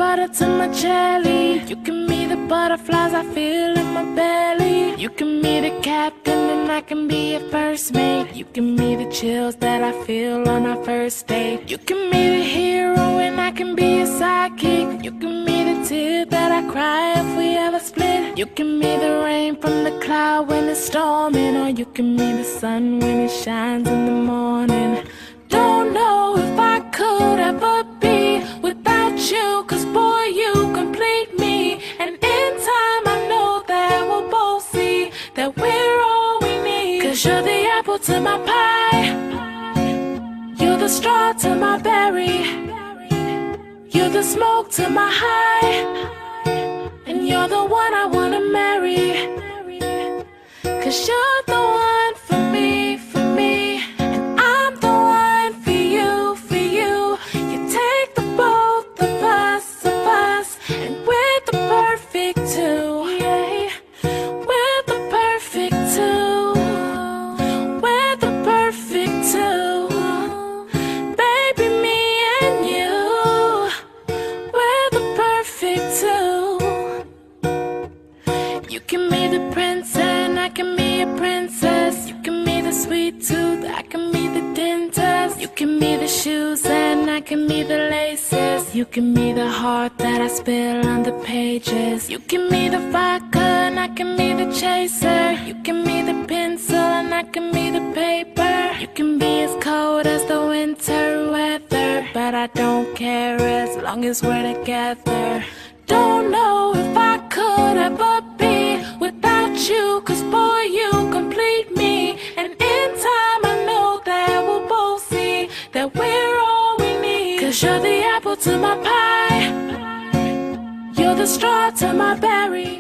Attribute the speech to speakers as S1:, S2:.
S1: butter to my jelly. You give me the butterflies I feel in my belly. You give me the captain and I can be your first mate. You give me the chills that I feel on our first date. You give me the hero and I can be your sidekick. You give me the tear that I cry if we ever split. You give me the rain from the cloud when it's storming, or you give me the sun when it shines in the morning. Don't know if I could ever be without you, 'cause boy, you complete me. And in time I know that we'll both see that we're all we need. 'Cause you're the apple to my pie, you're the straw to my berry, you're the smoke to my high, and you're the one I wanna marry. 'Cause you're the one for me, and I'm the one for you, for you. You take the both of us, and we're the perfect two. Yeah. We're the perfect two. We're the perfect two. Baby, me and you, we're the perfect two. You give me the prince and I can be a princess. You give me the sweet tooth, I can be the dentist. You give me the shoes and I can be the laces. You give me the heart that I spill on the pages. You give me the vodka and I can be the chaser. You give me the pencil and I can be the paper. You can be as cold as the winter weather, but I don't care as long as we're together. Don't know if I could ever be without you, 'cause boy, you complete me. And in time I know that we'll both see that we're all we need. 'Cause you're the apple to my pie, you're the straw to my berry.